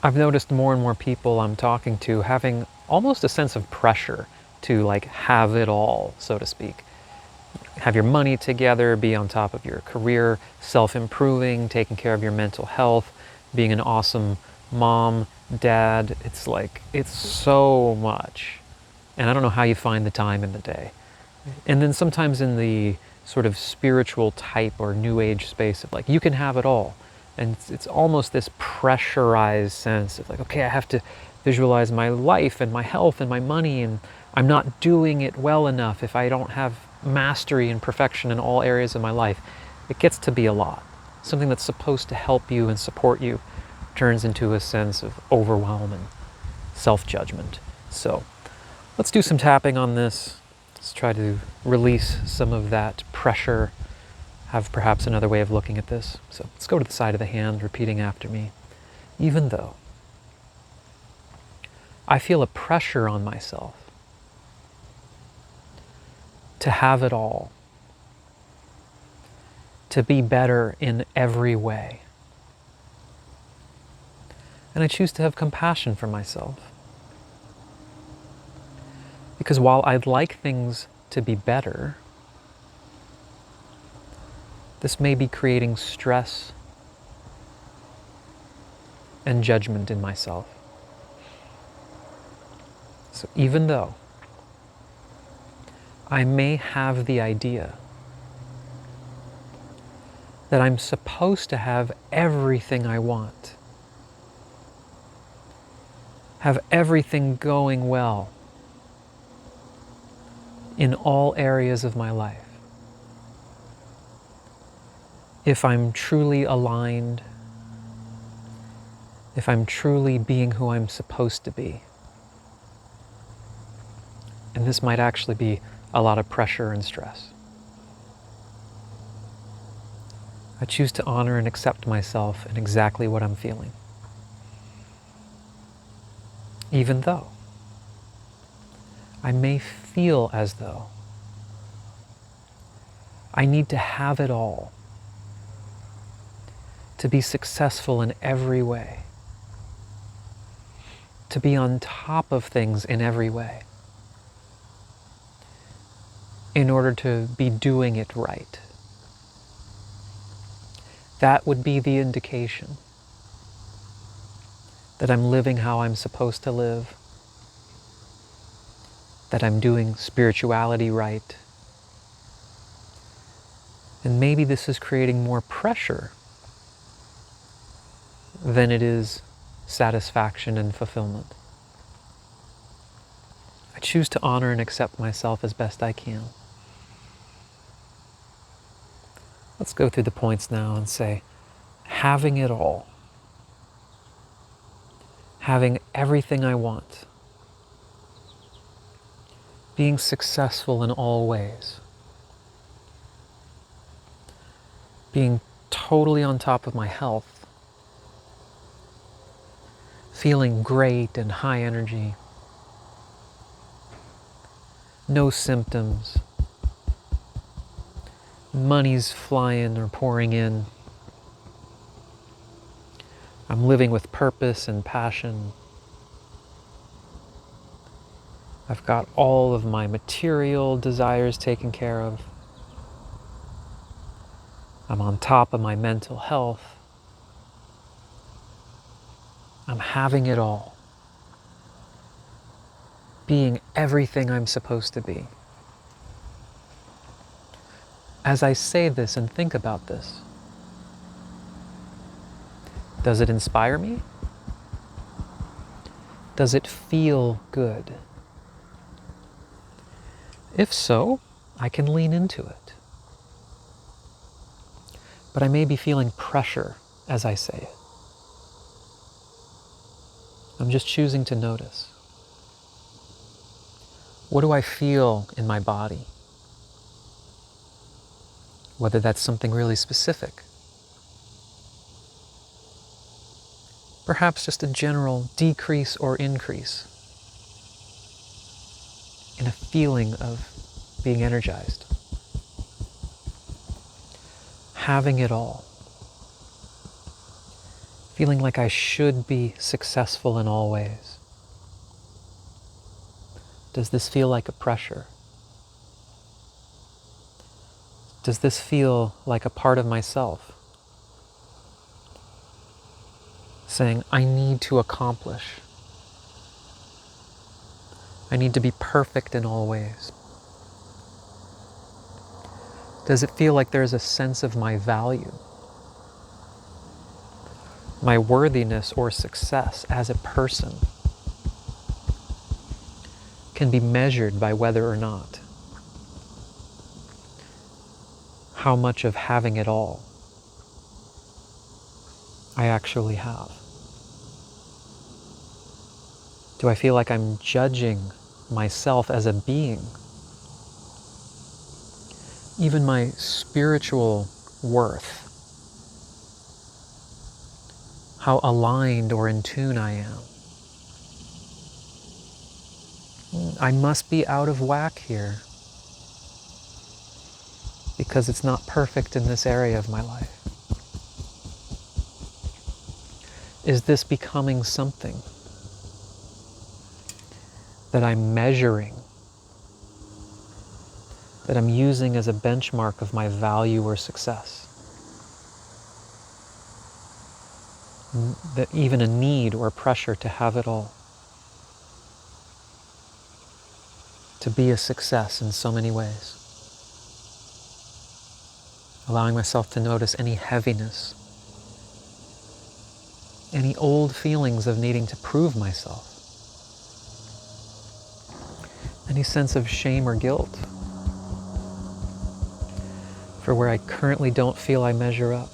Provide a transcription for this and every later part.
I've noticed more and more people I'm talking to having almost a sense of pressure to like have it all, so to speak. Have your money together, be on top of your career, self-improving, taking care of your mental health, being an awesome mom, dad. It's like, it's so much. And I don't know how you find the time in the day. And then sometimes in the sort of spiritual type or new age space of like, you can have it all. And it's almost this pressurized sense of like, okay, I have to visualize my life and my health and my money, and I'm not doing it well enough if I don't have mastery and perfection in all areas of my life. It gets to be a lot. Something that's supposed to help you and support you turns into a sense of overwhelm and self-judgment. So let's do some tapping on this. Let's try to release some of that pressure, have perhaps another way of looking at this. So let's go to the side of the hand, repeating after me. Even though I feel a pressure on myself to have it all, to be better in every way, and I choose to have compassion for myself. Because while I'd like things to be better, this may be creating stress and judgment in myself. So even though I may have the idea that I'm supposed to have everything I want, have everything going well in all areas of my life, if I'm truly aligned, if I'm truly being who I'm supposed to be. And this might actually be a lot of pressure and stress. I choose to honor and accept myself and exactly what I'm feeling. Even though I may feel as though I need to have it all to be successful in every way, to be on top of things in every way, in order to be doing it right. That would be the indication that I'm living how I'm supposed to live, that I'm doing spirituality right. And maybe this is creating more pressure than it is satisfaction and fulfillment. I choose to honor and accept myself as best I can. Let's go through the points now and say, having it all, having everything I want, being successful in all ways, being totally on top of my health, feeling great and high energy, no symptoms, money's flying or pouring in, I'm living with purpose and passion, I've got all of my material desires taken care of, I'm on top of my mental health, I'm having it all, being everything I'm supposed to be. As I say this and think about this, does it inspire me? Does it feel good? If so, I can lean into it. But I may be feeling pressure as I say it. I'm just choosing to notice. What do I feel in my body? Whether that's something really specific. Perhaps just a general decrease or increase in a feeling of being energized. Having it all. feeling like I should be successful in all ways. Does this feel like a pressure? Does this feel like a part of myself saying, I need to accomplish. I need to be perfect in all ways? Does it feel like there's a sense of my value, my worthiness or success as a person can be measured by whether or not how much of having it all I actually have? Do I feel like I'm judging myself as a being? Even my spiritual worth, how aligned or in tune I am. I must be out of whack here because it's not perfect in this area of my life. Is this becoming something that I'm measuring, that I'm using as a benchmark of my value or success? That even a need or pressure to have it all, to be a success in so many ways. Allowing myself to notice any heaviness, any old feelings of needing to prove myself, any sense of shame or guilt for where I currently don't feel I measure up.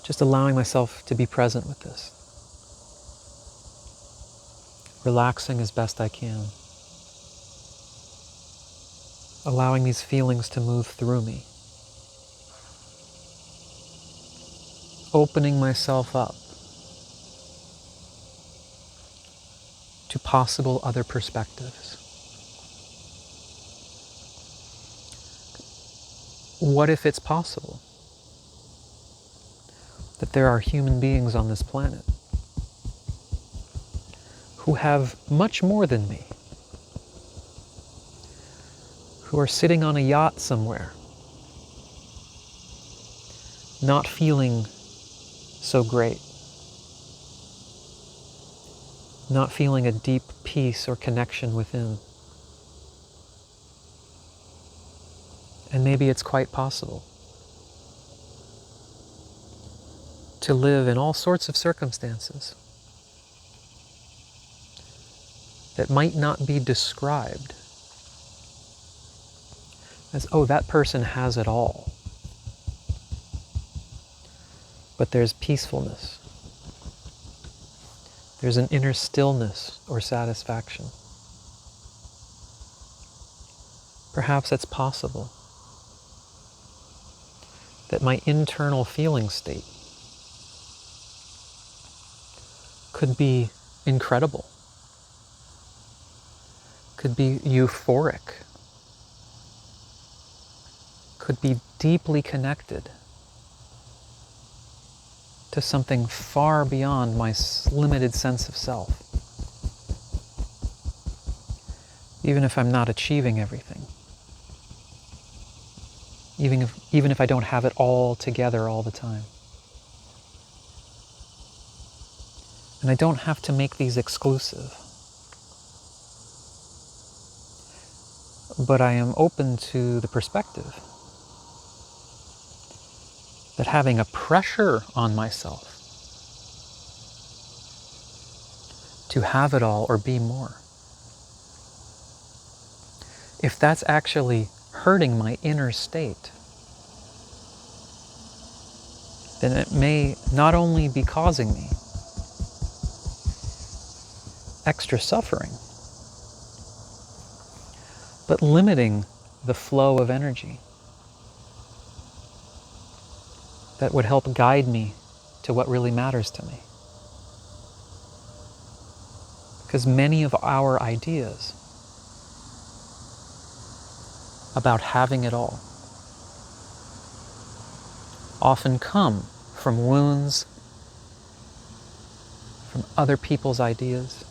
Just allowing myself to be present with this. Relaxing as best I can. Allowing these feelings to move through me. Opening myself up to possible other perspectives. What if it's possible that there are human beings on this planet who have much more than me, who are sitting on a yacht somewhere, not feeling so great, not feeling a deep peace or connection within? And maybe it's quite possible to live in all sorts of circumstances that might not be described as, oh, that person has it all. But there's peacefulness. There's an inner stillness or satisfaction. Perhaps it's possible that my internal feeling state could be incredible, could be euphoric, could be deeply connected to something far beyond my limited sense of self. Even if I'm not achieving everything. Even if I don't have it all together all the time. And I don't have to make these exclusive. But I am open to the perspective that having a pressure on myself to have it all or be more, if that's actually hurting my inner state, then it may not only be causing me extra suffering, but limiting the flow of energy that would help guide me to what really matters to me. Because many of our ideas about having it all often come from wounds, from other people's ideas.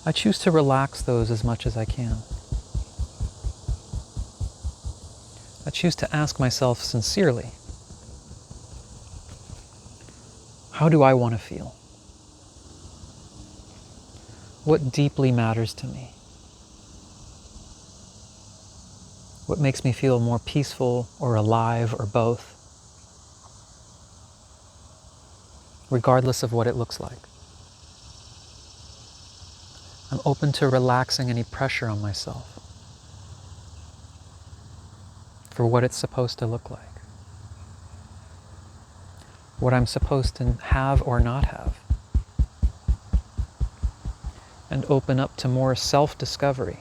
I choose to relax those as much as I can. I choose to ask myself sincerely, how do I want to feel? What deeply matters to me? What makes me feel more peaceful or alive or both? Regardless of what it looks like. I'm open to relaxing any pressure on myself for what it's supposed to look like. What I'm supposed to have or not have. And open up to more self-discovery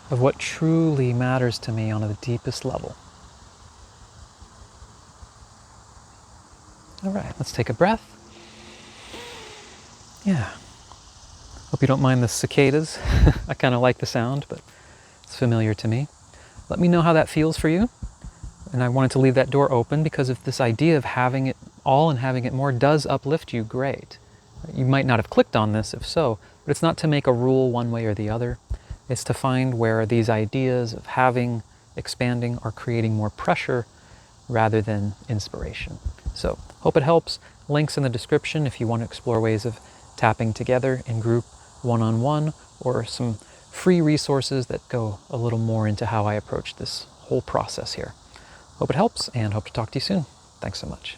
of what truly matters to me on the deepest level. All right, let's take a breath. Yeah. Hope you don't mind the cicadas. I kind of like the sound, but it's familiar to me. Let me know how that feels for you. And I wanted to leave that door open because if this idea of having it all and having it more does uplift you, great. You might not have clicked on this if so, but it's not to make a rule one way or the other. It's to find where these ideas of having, expanding, are creating more pressure rather than inspiration. So, hope it helps. Links in the description if you want to explore ways of tapping together in group, one-on-one, or some free resources that go a little more into how I approach this whole process here. Hope it helps, and hope to talk to you soon. Thanks so much.